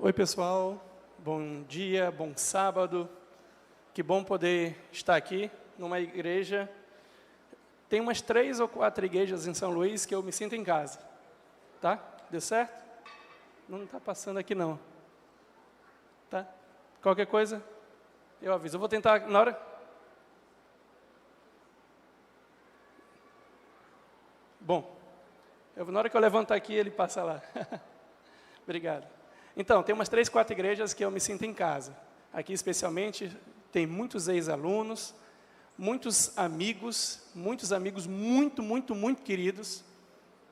Oi, pessoal. Bom dia, bom sábado. Que bom poder estar aqui numa igreja. Tem umas 3 ou 4 igrejas em São Luís que eu me sinto em casa. Tá? Deu certo? Não está passando aqui, não. Tá? Qualquer coisa, eu aviso. Eu vou tentar na hora... Bom, na hora que eu levantar aqui, ele passa lá. Obrigado. Então, tem umas 3, 4 igrejas que eu me sinto em casa. Aqui, especialmente, tem muitos ex-alunos, muitos amigos muito queridos,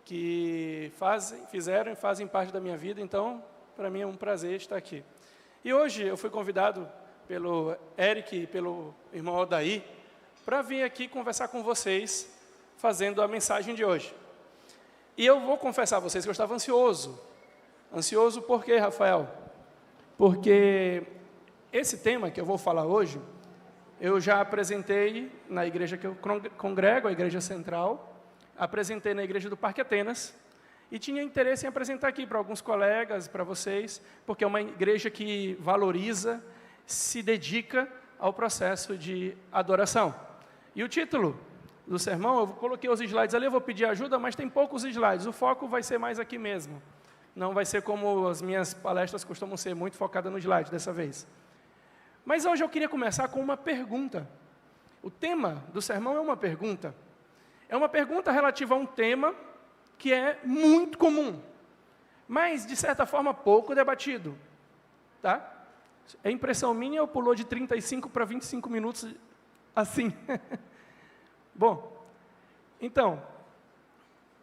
que fizeram e fazem parte da minha vida. Então, para mim é um prazer estar aqui. E hoje eu fui convidado pelo Eric e pelo irmão Odair para vir aqui conversar com vocês, fazendo a mensagem de hoje. E eu vou confessar a vocês que eu estava ansioso. Ansioso por quê, Rafael? Porque esse tema que eu vou falar hoje, eu já apresentei na igreja que eu congrego, a Igreja Central, apresentei na igreja do Parque Atenas, e tinha interesse em apresentar aqui para alguns colegas, para vocês, porque é uma igreja que valoriza, se dedica ao processo de adoração. E o título do sermão, eu coloquei os slides ali, eu vou pedir ajuda, mas tem poucos slides, o foco vai ser mais aqui mesmo. Não vai ser como as minhas palestras costumam ser, muito focada no slide dessa vez. Mas hoje eu queria começar com uma pergunta. O tema do sermão é uma pergunta. É uma pergunta relativa a um tema que é muito comum, mas, de certa forma, pouco debatido. Tá? É impressão minha ou pulou de 35 para 25 minutos assim? Bom, então,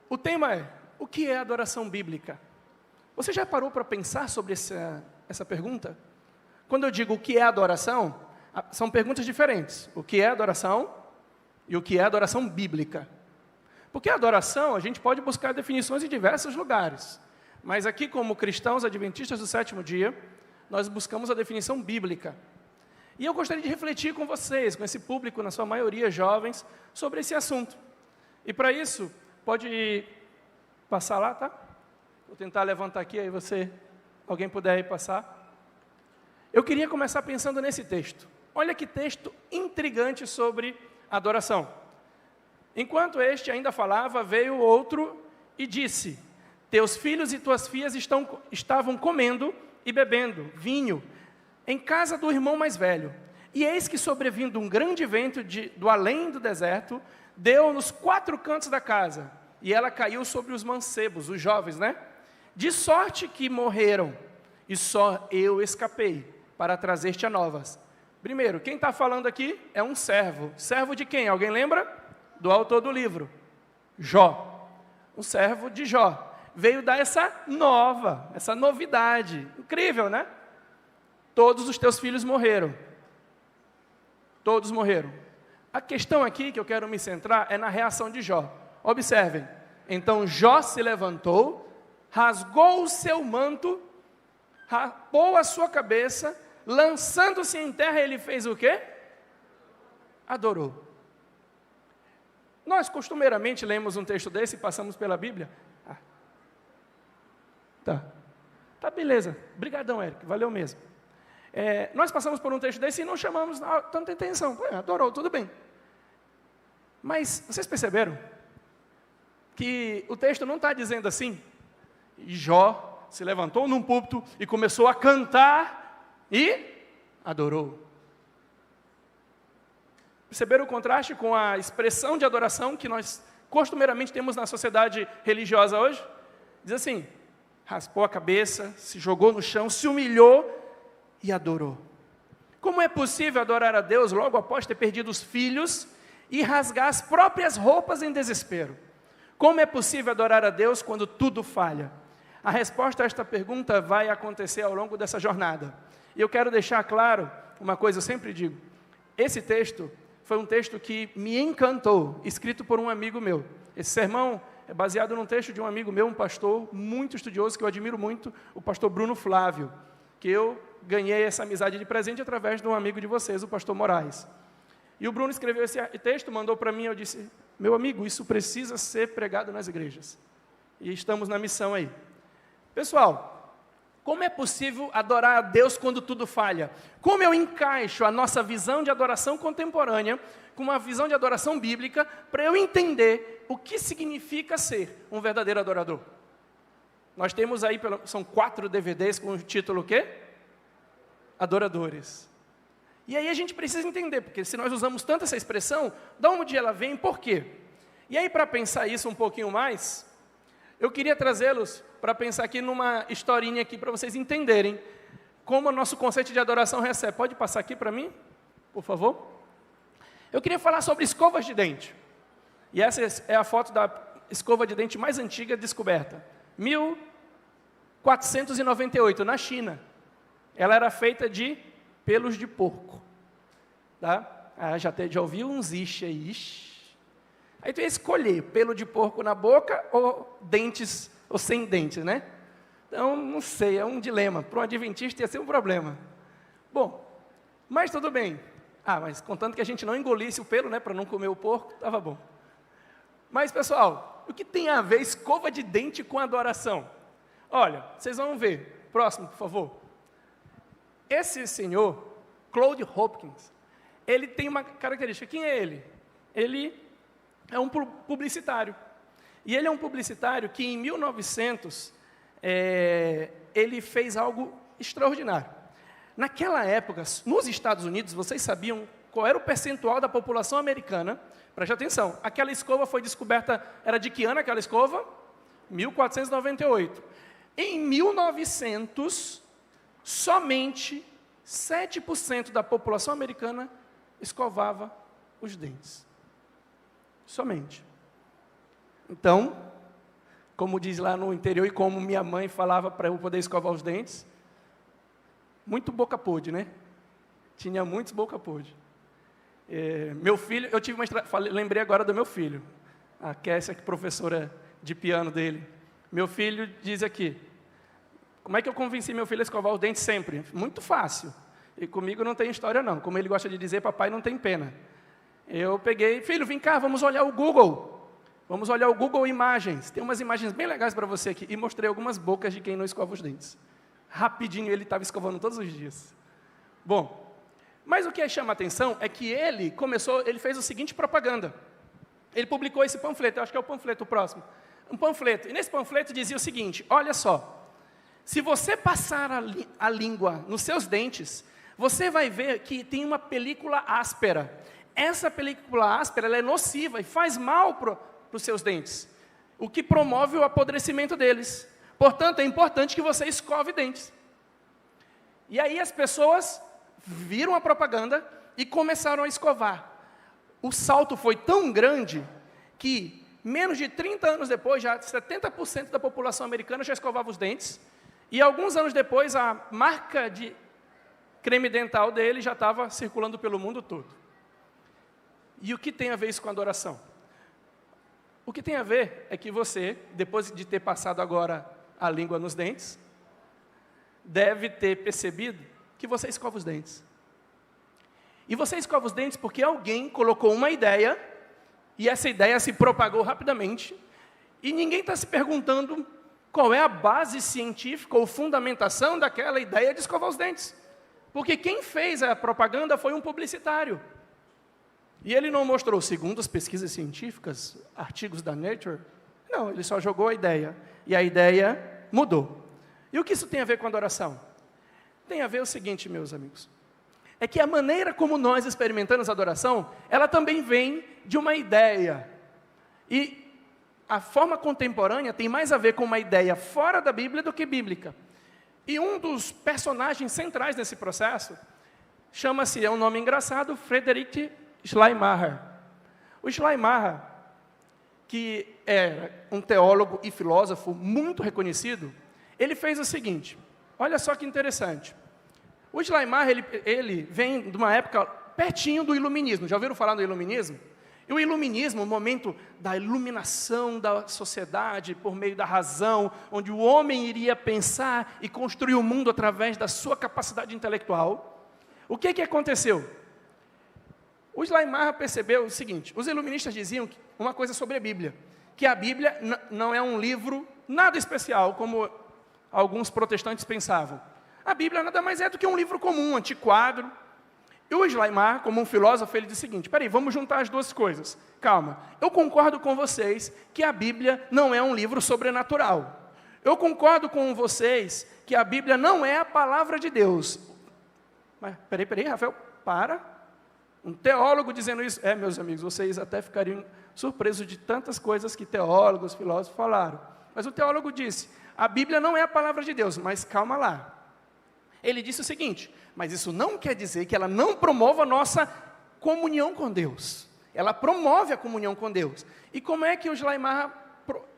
o tema é: o que é adoração bíblica? Você já parou para pensar sobre essa pergunta? Quando eu digo o que é adoração, são perguntas diferentes. O que é adoração e o que é adoração bíblica. Porque a adoração, a gente pode buscar definições em diversos lugares. Mas aqui, como cristãos adventistas do 7º dia, nós buscamos a definição bíblica. E eu gostaria de refletir com vocês, com esse público, na sua maioria jovens, sobre esse assunto. E para isso, pode passar lá, tá? Vou tentar levantar aqui, aí alguém puder ir passar. Eu queria começar pensando nesse texto. Olha que texto intrigante sobre adoração. Enquanto este ainda falava, veio outro e disse: teus filhos e tuas filhas estavam comendo e bebendo vinho em casa do irmão mais velho. E eis que, sobrevindo um grande vento do além do deserto, deu nos 4 cantos da casa, e ela caiu sobre os mancebos, os jovens, né? De sorte que morreram, e só eu escapei para trazer-te a novas. Primeiro, quem está falando aqui é um servo. Servo de quem? Alguém lembra? Do autor do livro, Jó. Um servo de Jó. Veio dar essa novidade. Incrível, né? Todos os teus filhos morreram. Todos morreram. A questão aqui que eu quero me centrar é na reação de Jó. Observem. Então Jó se levantou, rasgou o seu manto, rapou a sua cabeça, lançando-se em terra, ele fez o quê? Adorou. Nós costumeiramente lemos um texto desse e passamos pela Bíblia. Tá, beleza. Obrigadão, Eric, valeu mesmo. Nós passamos por um texto desse e não chamamos tanta atenção. Adorou, tudo bem. Mas vocês perceberam que o texto não está dizendo assim: e Jó se levantou num púlpito e começou a cantar e adorou. Perceberam o contraste com a expressão de adoração que nós costumeiramente temos na sociedade religiosa hoje? Diz assim: raspou a cabeça, se jogou no chão, se humilhou e adorou. Como é possível adorar a Deus logo após ter perdido os filhos e rasgar as próprias roupas em desespero? Como é possível adorar a Deus quando tudo falha? A resposta a esta pergunta vai acontecer ao longo dessa jornada. E eu quero deixar claro uma coisa, eu sempre digo: esse texto foi um texto que me encantou, escrito por um amigo meu. Esse sermão é baseado num texto de um amigo meu, um pastor muito estudioso, que eu admiro muito, o pastor Bruno Flávio, que eu ganhei essa amizade de presente através de um amigo de vocês, o pastor Moraes. E o Bruno escreveu esse texto, mandou para mim, eu disse: meu amigo, isso precisa ser pregado nas igrejas. E estamos na missão aí. Pessoal, Como é possível adorar a Deus quando tudo falha? Como eu encaixo a nossa visão de adoração contemporânea com uma visão de adoração bíblica para eu entender o que significa ser um verdadeiro adorador? Nós temos aí, são 4 DVDs com o título o quê? Adoradores. E aí a gente precisa entender, porque se nós usamos tanto essa expressão, de onde ela vem, por quê? E aí, para pensar isso um pouquinho mais, eu queria trazê-los para pensar aqui numa historinha aqui, para vocês entenderem como o nosso conceito de adoração recebe. Pode passar aqui para mim, por favor? Eu queria falar sobre escovas de dente. E essa é a foto da escova de dente mais antiga descoberta. 1498, na China. Ela era feita de pelos de porco. Tá? Já ouviu uns ixi aí. Ixi. Aí tu ia escolher pelo de porco na boca ou dentes, ou sem dentes, né? Então, não sei, é um dilema. Para um adventista ia ser um problema. Bom, mas tudo bem. Mas contanto que a gente não engolisse o pelo, né, para não comer o porco, estava bom. Mas, pessoal, o que tem a ver escova de dente com adoração? Olha, vocês vão ver. Próximo, por favor. Esse senhor, Claude Hopkins, ele tem uma característica. Quem é ele? Ele é um publicitário. E ele é um publicitário que, em 1900, ele fez algo extraordinário. Naquela época, nos Estados Unidos, vocês sabiam qual era o percentual da população americana? Preste atenção, aquela escova foi descoberta, era de que ano aquela escova? 1498. Em 1900, somente 7% da população americana escovava os dentes. Somente. Então, como diz lá no interior, e como minha mãe falava para eu poder escovar os dentes, muito boca podre, né? Tinha muitos boca podre. Meu filho, eu tive lembrei agora do meu filho, a Kessia, que é professora de piano dele. Meu filho diz aqui, como é que eu convenci meu filho a escovar os dentes sempre? Muito fácil. E comigo não tem história não. Como ele gosta de dizer, papai não tem pena. Eu peguei, filho, vem cá, vamos olhar o Google. Vamos olhar o Google Imagens. Tem umas imagens bem legais para você aqui. E mostrei algumas bocas de quem não escova os dentes. Rapidinho ele estava escovando todos os dias. Bom, mas o que chama a atenção é que ele fez o seguinte propaganda. Ele publicou esse panfleto, eu acho que é o panfleto próximo. Um panfleto. E nesse panfleto dizia o seguinte, olha só. Se você passar a língua nos seus dentes, você vai ver que tem uma película áspera. Essa película áspera ela é nociva e faz mal para os seus dentes, o que promove o apodrecimento deles. Portanto, é importante que você escove dentes. E aí as pessoas viram a propaganda e começaram a escovar. O salto foi tão grande que, menos de 30 anos depois, já 70% da população americana já escovava os dentes. E alguns anos depois, a marca de creme dental dele já estava circulando pelo mundo todo. E o que tem a ver isso com adoração? O que tem a ver é que você, depois de ter passado agora a língua nos dentes, deve ter percebido que você escova os dentes. E você escova os dentes porque alguém colocou uma ideia, e essa ideia se propagou rapidamente, e ninguém está se perguntando qual é a base científica ou fundamentação daquela ideia de escovar os dentes. Porque quem fez a propaganda foi um publicitário. E ele não mostrou, segundo as pesquisas científicas, artigos da Nature, não, ele só jogou a ideia. E a ideia mudou. E o que isso tem a ver com adoração? Tem a ver o seguinte, meus amigos. É que a maneira como nós experimentamos a adoração, ela também vem de uma ideia. E a forma contemporânea tem mais a ver com uma ideia fora da Bíblia do que bíblica. E um dos personagens centrais nesse processo chama-se, é um nome engraçado, Friedrich Schleiermacher. O Schleiermacher, que é um teólogo e filósofo muito reconhecido, ele fez o seguinte, olha só que interessante. O Schleiermacher, ele vem de uma época pertinho do iluminismo. Já ouviram falar do iluminismo? E o iluminismo, o momento da iluminação da sociedade por meio da razão, onde o homem iria pensar e construir o mundo através da sua capacidade intelectual. O que aconteceu? O Schleiermacher percebeu o seguinte, os iluministas diziam uma coisa sobre a Bíblia, que a Bíblia não é um livro nada especial, como alguns protestantes pensavam. A Bíblia nada mais é do que um livro comum, antiquado. E o Schleiermacher, como um filósofo, ele diz o seguinte, peraí, vamos juntar as duas coisas. Calma, eu concordo com vocês que a Bíblia não é um livro sobrenatural. Eu concordo com vocês que a Bíblia não é a palavra de Deus. Mas, peraí, Rafael, para. Um teólogo dizendo isso. Meus amigos, vocês até ficariam surpresos de tantas coisas que teólogos, filósofos falaram. Mas o teólogo disse, a Bíblia não é a palavra de Deus, mas calma lá. Ele disse o seguinte, mas isso não quer dizer que ela não promova a nossa comunhão com Deus. Ela promove a comunhão com Deus. E como é que o Schleiermacher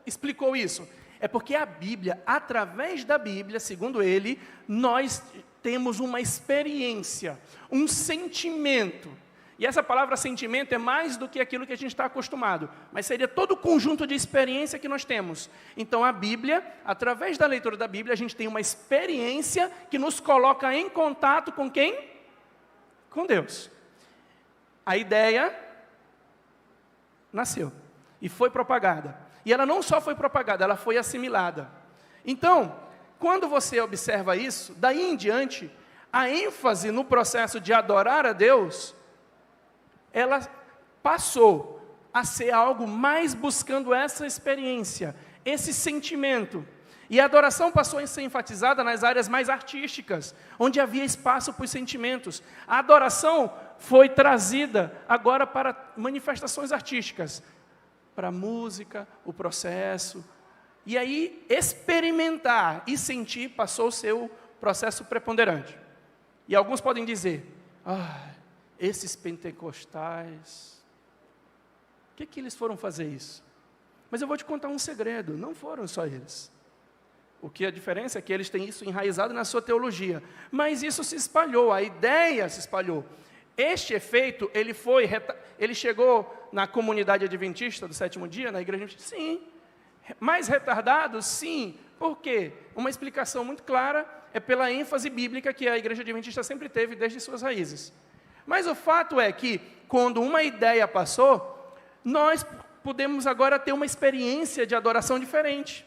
explicou isso? É porque a Bíblia, através da Bíblia, segundo ele, nós temos uma experiência, um sentimento. E essa palavra sentimento é mais do que aquilo que a gente está acostumado, mas seria todo o conjunto de experiência que nós temos. Então a Bíblia, através da leitura da Bíblia, a gente tem uma experiência que nos coloca em contato com quem? Com Deus. A ideia nasceu e foi propagada. E ela não só foi propagada, ela foi assimilada. Então, quando você observa isso, daí em diante, a ênfase no processo de adorar a Deus, ela passou a ser algo mais buscando essa experiência, esse sentimento. E a adoração passou a ser enfatizada nas áreas mais artísticas, onde havia espaço para os sentimentos. A adoração foi trazida agora para manifestações artísticas, para a música, o processo. E aí, experimentar e sentir passou a ser o processo preponderante. E alguns podem dizer, esses pentecostais, o que eles foram fazer isso? Mas eu vou te contar um segredo, não foram só eles. O que a diferença é que eles têm isso enraizado na sua teologia. Mas isso se espalhou, a ideia se espalhou. Este efeito, ele chegou na comunidade adventista do sétimo dia, na igreja adventista? Sim. Mais retardado? Sim. Por quê? Uma explicação muito clara é pela ênfase bíblica que a igreja adventista sempre teve desde suas raízes. Mas o fato é que, quando uma ideia passou, nós podemos agora ter uma experiência de adoração diferente.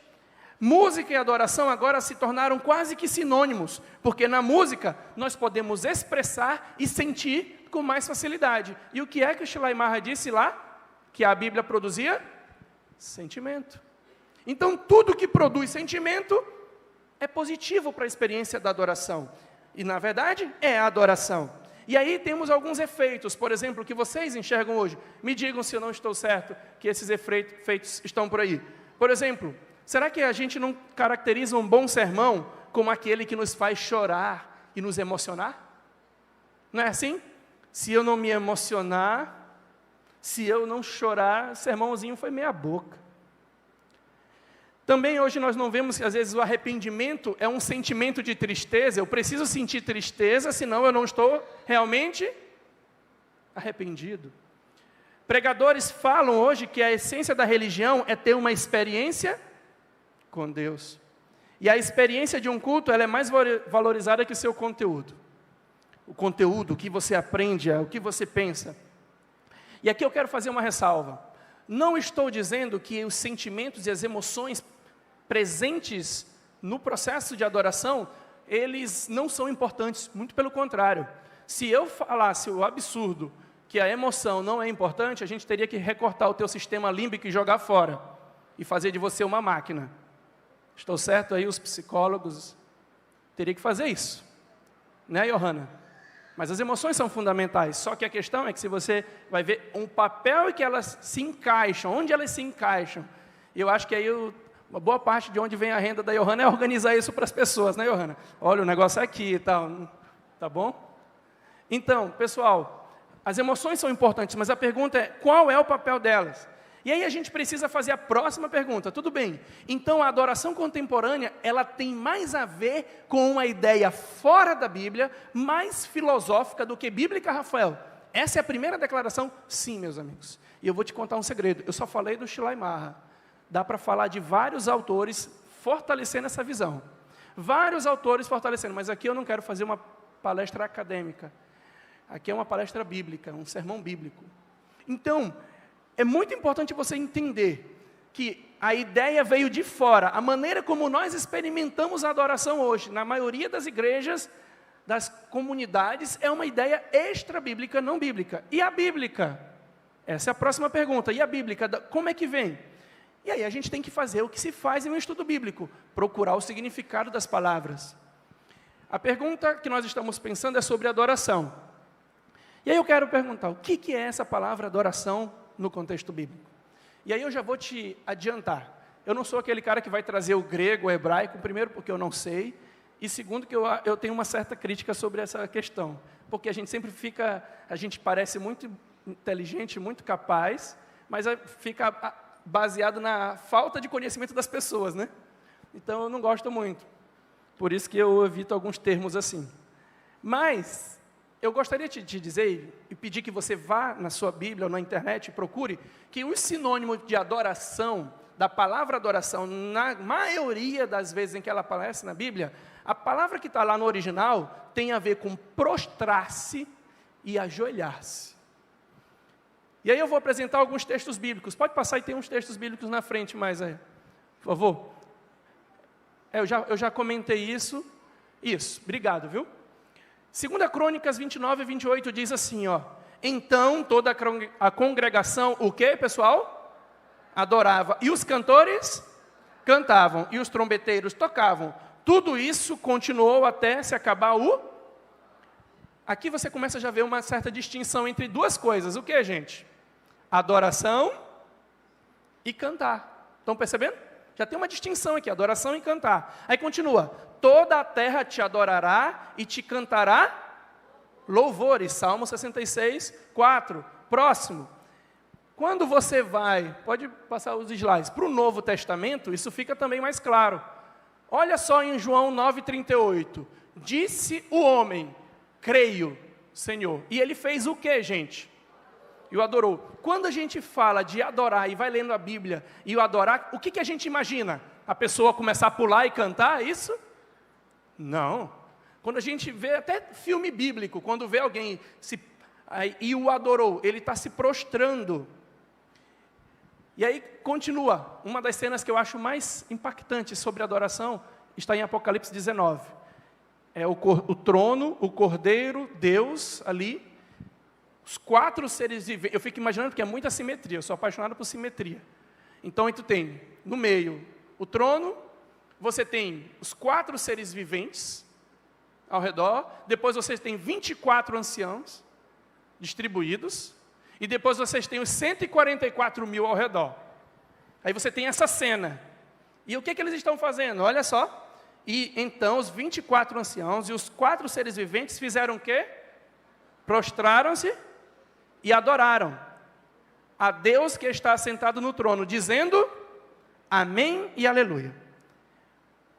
Música e adoração agora se tornaram quase que sinônimos, porque na música nós podemos expressar e sentir com mais facilidade. E o que é que o Schleiermacher disse lá? Que a Bíblia produzia? Sentimento. Então, tudo que produz sentimento é positivo para a experiência da adoração. E, na verdade, é a adoração. E aí temos alguns efeitos, por exemplo, que vocês enxergam hoje. Me digam se eu não estou certo que esses efeitos estão por aí. Por exemplo, será que a gente não caracteriza um bom sermão como aquele que nos faz chorar e nos emocionar? Não é assim? Se eu não me emocionar, se eu não chorar, o sermãozinho foi meia boca. Também hoje nós não vemos que às vezes o arrependimento é um sentimento de tristeza. Eu preciso sentir tristeza, senão eu não estou realmente arrependido. Pregadores falam hoje que a essência da religião é ter uma experiência com Deus. E a experiência de um culto, ela é mais valorizada que o seu conteúdo. O conteúdo, o que você aprende, o que você pensa. E aqui eu quero fazer uma ressalva. Não estou dizendo que os sentimentos e as emoções presentes no processo de adoração, eles não são importantes, muito pelo contrário. Se eu falasse o absurdo que a emoção não é importante, a gente teria que recortar o teu sistema límbico e jogar fora, e fazer de você uma máquina. Estou certo aí, os psicólogos teriam que fazer isso, né, Johanna? Mas as emoções são fundamentais, só que a questão é que se você vai ver um papel em que elas se encaixam, onde elas se encaixam, eu acho que aí uma boa parte de onde vem a renda da Johanna é organizar isso para as pessoas, né, Johanna? Olha, o negócio é aqui e tal, tá bom? Então, pessoal, as emoções são importantes, mas a pergunta é, qual é o papel delas? E aí a gente precisa fazer a próxima pergunta, tudo bem, então a adoração contemporânea, ela tem mais a ver com uma ideia fora da Bíblia, mais filosófica do que bíblica, Rafael? Essa é a primeira declaração? Sim, meus amigos. E eu vou te contar um segredo, eu só falei do Schleiermacher, dá para falar de vários autores fortalecendo essa visão. Vários autores fortalecendo, mas aqui eu não quero fazer uma palestra acadêmica, aqui é uma palestra bíblica, um sermão bíblico. Então, é muito importante você entender que a ideia veio de fora. A maneira como nós experimentamos a adoração hoje, na maioria das igrejas, das comunidades, é uma ideia extra-bíblica, não bíblica. E a bíblica? Essa é a próxima pergunta. E a bíblica, como é que vem? E aí a gente tem que fazer o que se faz em um estudo bíblico, procurar o significado das palavras. A pergunta que nós estamos pensando é sobre adoração. E aí eu quero perguntar, o que é essa palavra adoração no contexto bíblico? E aí eu já vou te adiantar. Eu não sou aquele cara que vai trazer o grego, o hebraico, primeiro porque eu não sei, e segundo que eu tenho uma certa crítica sobre essa questão. Porque a gente parece muito inteligente, muito capaz, mas fica baseado na falta de conhecimento das pessoas, né? Então eu não gosto muito. Por isso que eu evito alguns termos assim. Mas eu gostaria de te dizer e pedir que você vá na sua Bíblia ou na internet e procure que os sinônimos de adoração, da palavra adoração, na maioria das vezes em que ela aparece na Bíblia, a palavra que está lá no original tem a ver com prostrar-se e ajoelhar-se. E aí eu vou apresentar alguns textos bíblicos. Pode passar e tem uns textos bíblicos na frente mais aí, por favor. Eu já comentei isso. Isso, obrigado, viu? 2 Crônicas 29 e 28 diz assim, ó. Então toda a congregação, o quê, pessoal? Adorava. E os cantores cantavam. E os trombeteiros tocavam. Tudo isso continuou até se acabar o... Aqui você começa já a ver uma certa distinção entre duas coisas. O que, gente? Adoração e cantar. Estão percebendo? Já tem uma distinção aqui, adoração e cantar. Aí continua. Toda a terra te adorará e te cantará louvores. Salmo 66, 4. Próximo. Quando você vai, pode passar os slides, para o Novo Testamento, isso fica também mais claro. Olha só em João 9,38. Disse o homem, creio, Senhor. E ele fez o que, gente? E o adorou. Quando a gente fala de adorar e vai lendo a Bíblia e o adorar, o que a gente imagina? A pessoa começar a pular e cantar, é isso? Não. Quando a gente vê até filme bíblico, quando vê alguém e o adorou, ele está se prostrando. E aí continua, uma das cenas que eu acho mais impactantes sobre adoração, está em Apocalipse 19. É o trono, o cordeiro, Deus ali, os 4 seres viventes. Eu fico imaginando porque é muita simetria, eu sou apaixonado por simetria. Então tu tem, no meio, o trono, você tem os 4 seres viventes ao redor, depois vocês têm 24 anciãos distribuídos, e depois vocês têm os 144 mil ao redor. Aí você tem essa cena. E o que eles estão fazendo? Olha só. E então os 24 anciãos e os 4 seres viventes fizeram o quê? Prostraram-se e adoraram a Deus que está sentado no trono, dizendo amém e aleluia.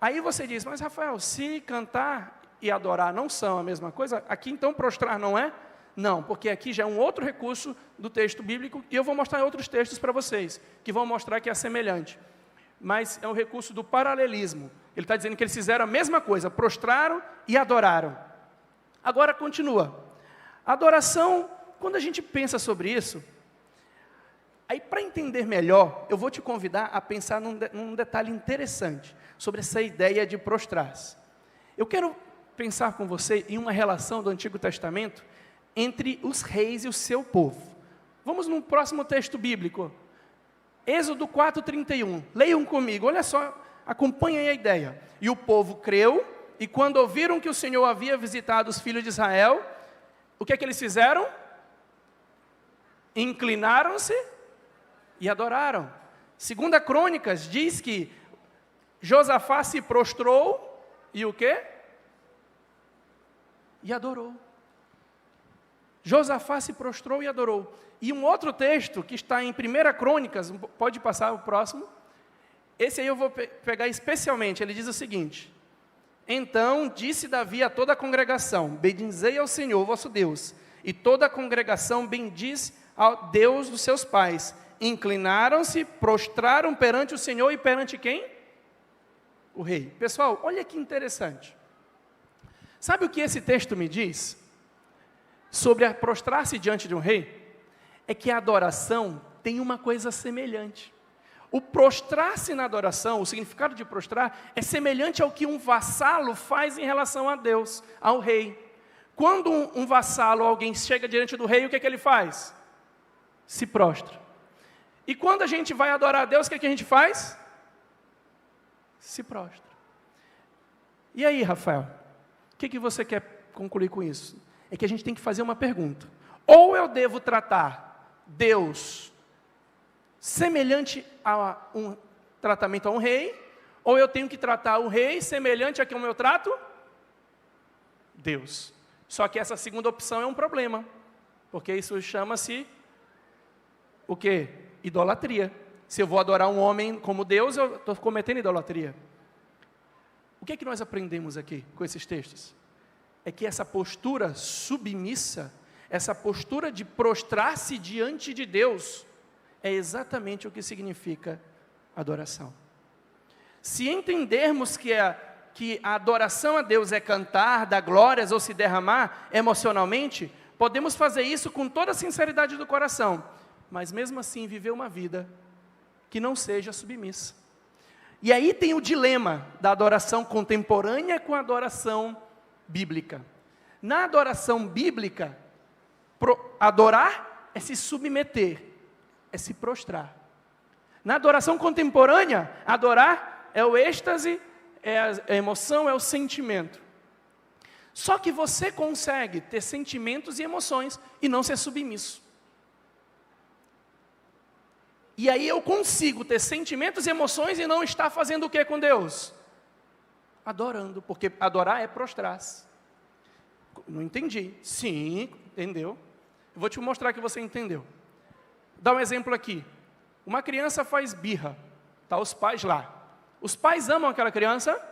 Aí você diz, mas Rafael, se cantar e adorar não são a mesma coisa, aqui então prostrar não é? Não, porque aqui já é um outro recurso do texto bíblico, e eu vou mostrar outros textos para vocês, que vão mostrar que é semelhante. Mas é o recurso do paralelismo. Ele está dizendo que eles fizeram a mesma coisa, prostraram e adoraram. Agora continua. Adoração, quando a gente pensa sobre isso, aí para entender melhor, eu vou te convidar a pensar num detalhe interessante, sobre essa ideia de prostrar-se. Eu quero pensar com você em uma relação do Antigo Testamento, entre os reis e o seu povo. Vamos no próximo texto bíblico. Êxodo 4:31. Leiam comigo, olha só, acompanhem a ideia. E o povo creu, e quando ouviram que o Senhor havia visitado os filhos de Israel, o que é que eles fizeram? Inclinaram-se e adoraram. 2 Crônicas diz que Josafá se prostrou, e o quê? E adorou. Josafá se prostrou e adorou. E um outro texto que está em 1 Crônicas, pode passar o próximo. Esse aí eu vou pegar especialmente, ele diz o seguinte. Então disse Davi a toda a congregação, bendizei ao Senhor vosso Deus. E toda a congregação bendiz ao Deus dos seus pais. Inclinaram-se, prostraram perante o Senhor e perante quem? O rei. Pessoal, olha que interessante. Sabe o que esse texto me diz? Sobre prostrar-se diante de um rei, é que a adoração tem uma coisa semelhante. O prostrar-se na adoração, o significado de prostrar, é semelhante ao que um vassalo faz em relação a Deus, ao rei. Quando um vassalo, alguém chega diante do rei, o que é que ele faz? Se prostra. E quando a gente vai adorar a Deus, o que é que a gente faz? Se prostra. E aí, Rafael, o que você quer concluir com isso? É que a gente tem que fazer uma pergunta. Ou eu devo tratar Deus semelhante a um tratamento a um rei, ou eu tenho que tratar o rei semelhante a como eu trato Deus. Só que essa segunda opção é um problema, porque isso chama-se o quê? Idolatria. Se eu vou adorar um homem como Deus, eu estou cometendo idolatria. O que é que nós aprendemos aqui com esses textos? É que essa postura submissa, essa postura de prostrar-se diante de Deus, é exatamente o que significa adoração. Se entendermos que a adoração a Deus é cantar, dar glórias ou se derramar emocionalmente, podemos fazer isso com toda a sinceridade do coração, mas mesmo assim viver uma vida que não seja submissa. E aí tem o dilema da adoração contemporânea com a adoração bíblica. Na adoração bíblica, adorar é se submeter, é se prostrar. Na adoração contemporânea, adorar é o êxtase, é a emoção, é o sentimento. Só que você consegue ter sentimentos e emoções e não ser submisso. E aí eu consigo ter sentimentos e emoções e não estar fazendo o que com Deus? Adorando, porque adorar é prostrar-se. Não entendi. Sim, entendeu? Eu vou te mostrar que você entendeu. Dá um exemplo aqui. Uma criança faz birra. Tá os pais lá. Os pais amam aquela criança?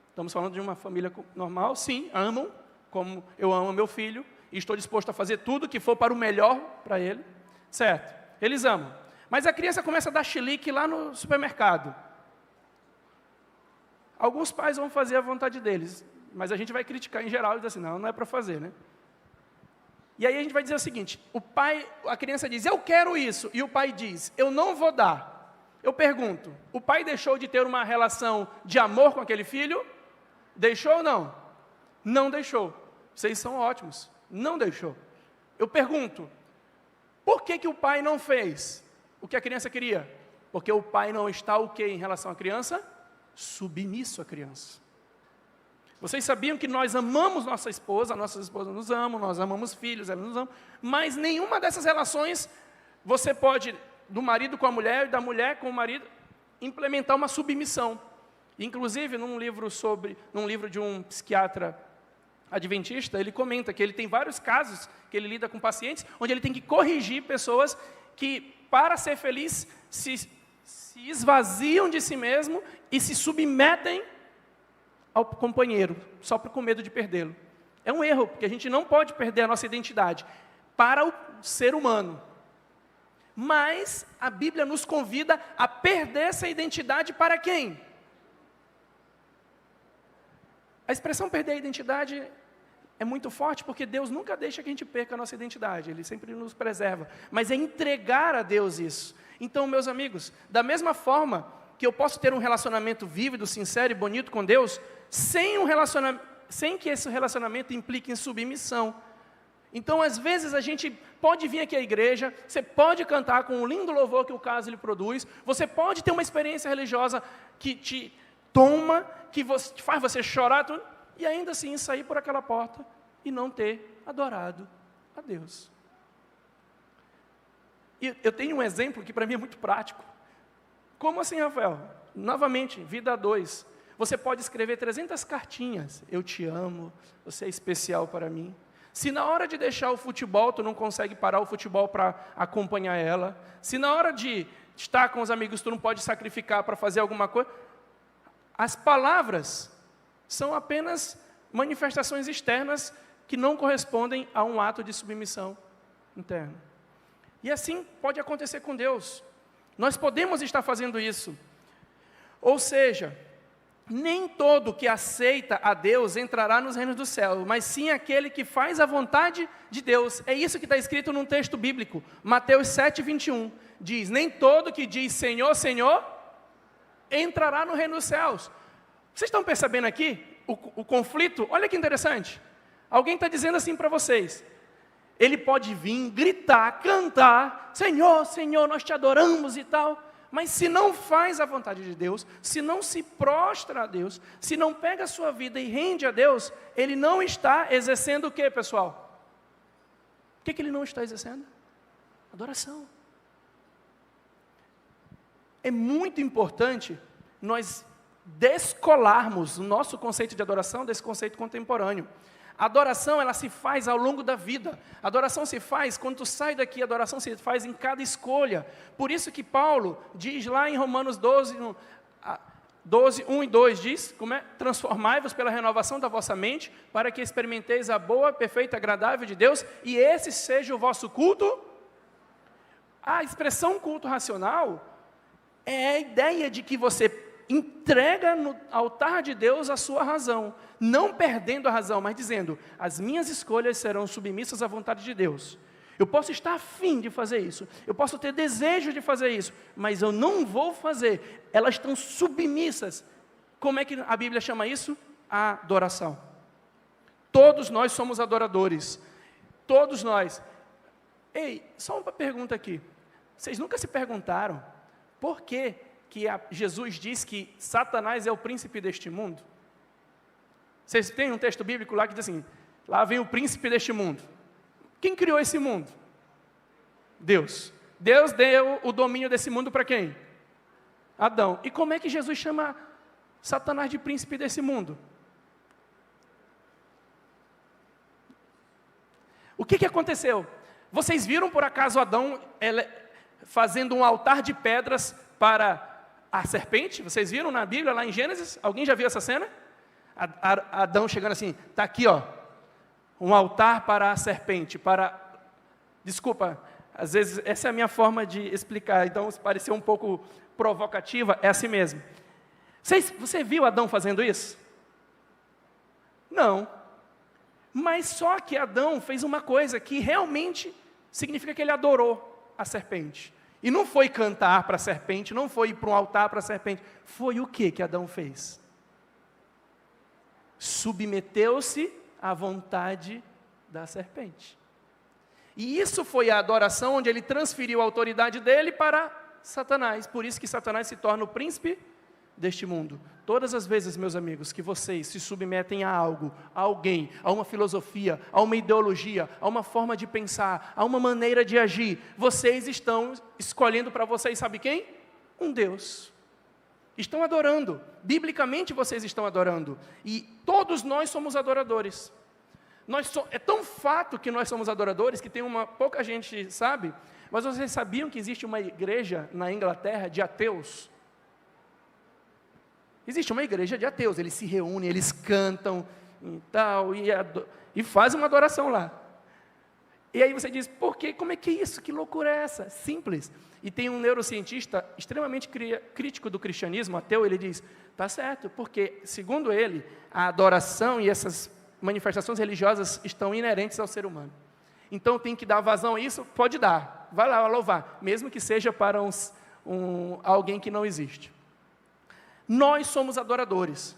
Estamos falando de uma família normal? Sim, amam, como eu amo meu filho, e estou disposto a fazer tudo que for para o melhor para ele. Certo, eles amam. Mas a criança começa a dar chilique lá no supermercado. Alguns pais vão fazer a vontade deles, mas a gente vai criticar em geral e dizer assim, não é para fazer, né? E aí a gente vai dizer o seguinte, a criança diz, eu quero isso, e o pai diz, eu não vou dar. Eu pergunto, o pai deixou de ter uma relação de amor com aquele filho? Deixou ou não? Não deixou. Vocês são ótimos. Não deixou. Eu pergunto, por que o pai não fez o que a criança queria? Porque o pai não está o que em relação à criança? Submisso à criança. Vocês sabiam que nós amamos nossa esposa, nossas esposas nos amam, nós amamos filhos, elas nos amam, mas nenhuma dessas relações você pode, do marido com a mulher e da mulher com o marido, implementar uma submissão. Inclusive, num livro de um psiquiatra adventista, ele comenta que ele tem vários casos que ele lida com pacientes, onde ele tem que corrigir pessoas que, para ser feliz, se esvaziam de si mesmo e se submetem ao companheiro, só com medo de perdê-lo. É um erro, porque a gente não pode perder a nossa identidade para o ser humano. Mas a Bíblia nos convida a perder essa identidade para quem? A expressão perder a identidade é muito forte, porque Deus nunca deixa que a gente perca a nossa identidade, Ele sempre nos preserva. Mas é entregar a Deus isso. Então, meus amigos, da mesma forma que eu posso ter um relacionamento vívido, sincero e bonito com Deus, sem que esse relacionamento implique em submissão. Então, às vezes, a gente pode vir aqui à igreja, você pode cantar com um lindo louvor que o caso ele produz, você pode ter uma experiência religiosa que te toma, que faz você chorar, e ainda assim sair por aquela porta e não ter adorado a Deus. E eu tenho um exemplo que para mim é muito prático. Como assim, Rafael? Novamente, vida 2. Você pode escrever 300 cartinhas. Eu te amo, você é especial para mim. Se na hora de deixar o futebol, tu não consegue parar o futebol para acompanhar ela. Se na hora de estar com os amigos, tu não pode sacrificar para fazer alguma coisa. As palavras são apenas manifestações externas que não correspondem a um ato de submissão interna. E assim pode acontecer com Deus. Nós podemos estar fazendo isso. Ou seja, nem todo que aceita a Deus entrará nos reinos do céu, mas sim aquele que faz a vontade de Deus. É isso que está escrito num texto bíblico, Mateus 7, 21. diz, nem todo que diz Senhor, Senhor, entrará no reino dos céus. Vocês estão percebendo aqui o conflito? Olha que interessante. Alguém está dizendo assim para vocês. Ele pode vir, gritar, cantar, Senhor, Senhor, nós te adoramos e tal. Mas se não faz a vontade de Deus, se não se prostra a Deus, se não pega a sua vida e rende a Deus, ele não está exercendo o que, pessoal? O que ele não está exercendo? Adoração. É muito importante nós descolarmos o nosso conceito de adoração desse conceito contemporâneo. A adoração, ela se faz ao longo da vida. A adoração se faz quando tu sai daqui, a adoração se faz em cada escolha. Por isso que Paulo diz lá em Romanos 12, 1 e 2, diz, transformai-vos pela renovação da vossa mente, para que experimenteis a boa, perfeita, agradável de Deus, e esse seja o vosso culto. A expressão culto racional é a ideia de que você entrega no altar de Deus a sua razão, não perdendo a razão, mas dizendo, as minhas escolhas serão submissas à vontade de Deus. Eu posso estar afim de fazer isso, eu posso ter desejo de fazer isso, mas eu não vou fazer, elas estão submissas. Como é que a Bíblia chama isso? Adoração. Todos nós somos adoradores, todos nós. Ei, só uma pergunta aqui, vocês nunca se perguntaram, por que Jesus diz que Satanás é o príncipe deste mundo? Vocês têm um texto bíblico lá que diz assim, lá vem o príncipe deste mundo. Quem criou esse mundo? Deus. Deus deu o domínio desse mundo para quem? Adão. E como é que Jesus chama Satanás de príncipe desse mundo? O que aconteceu? Vocês viram por acaso Adão fazendo um altar de pedras para a serpente? Vocês viram na Bíblia, lá em Gênesis? Alguém já viu essa cena? Adão chegando assim, está aqui, ó, um altar para a serpente, desculpa, às vezes essa é a minha forma de explicar, então se parecer um pouco provocativa, é assim mesmo. Você viu Adão fazendo isso? Não. Mas só que Adão fez uma coisa que realmente significa que ele adorou a serpente. E não foi cantar para a serpente, não foi ir para um altar para a serpente. Foi o que Adão fez? Submeteu-se à vontade da serpente. E isso foi a adoração onde ele transferiu a autoridade dele para Satanás. Por isso que Satanás se torna o príncipe deste mundo. Todas as vezes, meus amigos, que vocês se submetem a algo, a alguém, a uma filosofia, a uma ideologia, a uma forma de pensar, a uma maneira de agir, vocês estão escolhendo para vocês, sabe quem? Um Deus. Estão adorando. Biblicamente vocês estão adorando. E todos nós somos adoradores. É tão fato que nós somos adoradores que pouca gente sabe, mas vocês sabiam que existe uma igreja na Inglaterra de ateus? Existe uma igreja de ateus, eles se reúnem, eles cantam e tal, e fazem uma adoração lá. E aí você diz, por quê? Como é que é isso? Que loucura é essa? Simples. E tem um neurocientista extremamente crítico do cristianismo, ateu, ele diz, tá certo, porque, segundo ele, a adoração e essas manifestações religiosas estão inerentes ao ser humano. Então tem que dar vazão a isso? Pode dar, vai lá louvar, mesmo que seja para alguém que não existe. Nós somos adoradores.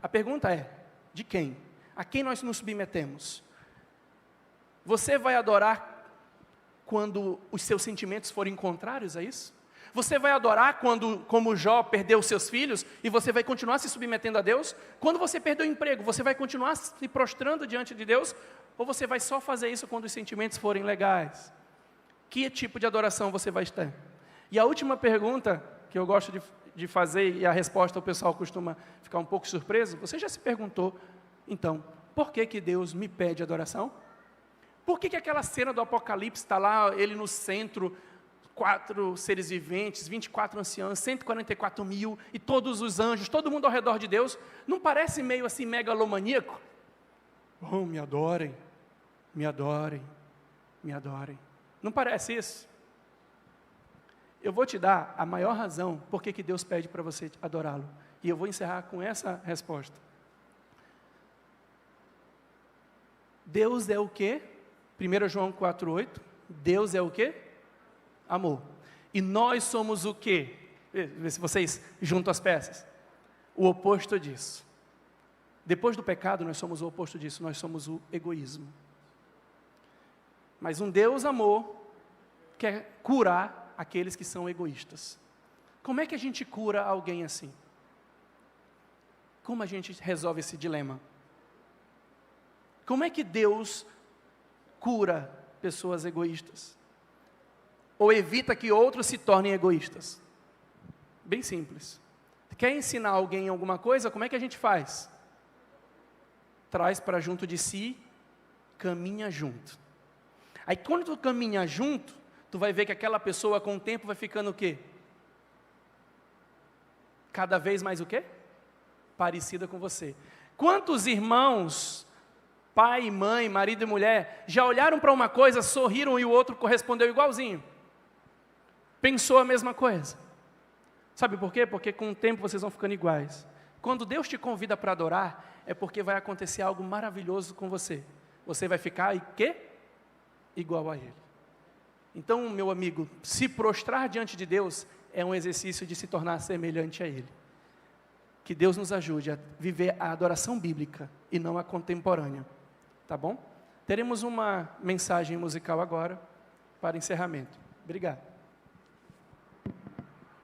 A pergunta é, de quem? A quem nós nos submetemos? Você vai adorar quando os seus sentimentos forem contrários a isso? Você vai adorar quando, como Jó, perdeu os seus filhos e você vai continuar se submetendo a Deus? Quando você perdeu o emprego, você vai continuar se prostrando diante de Deus? Ou você vai só fazer isso quando os sentimentos forem legais? Que tipo de adoração você vai ter? E a última pergunta que eu gosto de fazer, e a resposta o pessoal costuma ficar um pouco surpreso, você já se perguntou, então, por que Deus me pede adoração? Por que aquela cena do Apocalipse está lá, ele no centro, 4 seres viventes, 24 anciãos, 144 mil, e todos os anjos, todo mundo ao redor de Deus, não parece meio assim megalomaníaco? Oh, me adorem, me adorem, me adorem. Não parece isso? Eu vou te dar a maior razão por que Deus pede para você adorá-lo. E eu vou encerrar com essa resposta. Deus é o quê? 1 João 4,8. Deus é o quê? Amor. E nós somos o quê? Vê se vocês juntam as peças. O oposto disso. Depois do pecado, nós somos o oposto disso, nós somos o egoísmo. Mas um Deus amor quer curar aqueles que são egoístas. Como é que a gente cura alguém assim? Como a gente resolve esse dilema? Como é que Deus cura pessoas egoístas? Ou evita que outros se tornem egoístas? Bem simples. Quer ensinar alguém alguma coisa? Como é que a gente faz? Traz para junto de si, caminha junto. Aí quando tu caminha junto, tu vai ver que aquela pessoa com o tempo vai ficando o quê? Cada vez mais o quê? Parecida com você. Quantos irmãos, pai e mãe, marido e mulher, já olharam para uma coisa, sorriram e o outro correspondeu igualzinho? Pensou a mesma coisa. Sabe por quê? Porque com o tempo vocês vão ficando iguais. Quando Deus te convida para adorar, é porque vai acontecer algo maravilhoso com você. Você vai ficar, e quê? Igual a Ele. Então, meu amigo, se prostrar diante de Deus é um exercício de se tornar semelhante a Ele. Que Deus nos ajude a viver a adoração bíblica e não a contemporânea. Tá bom? Teremos uma mensagem musical agora para encerramento. Obrigado.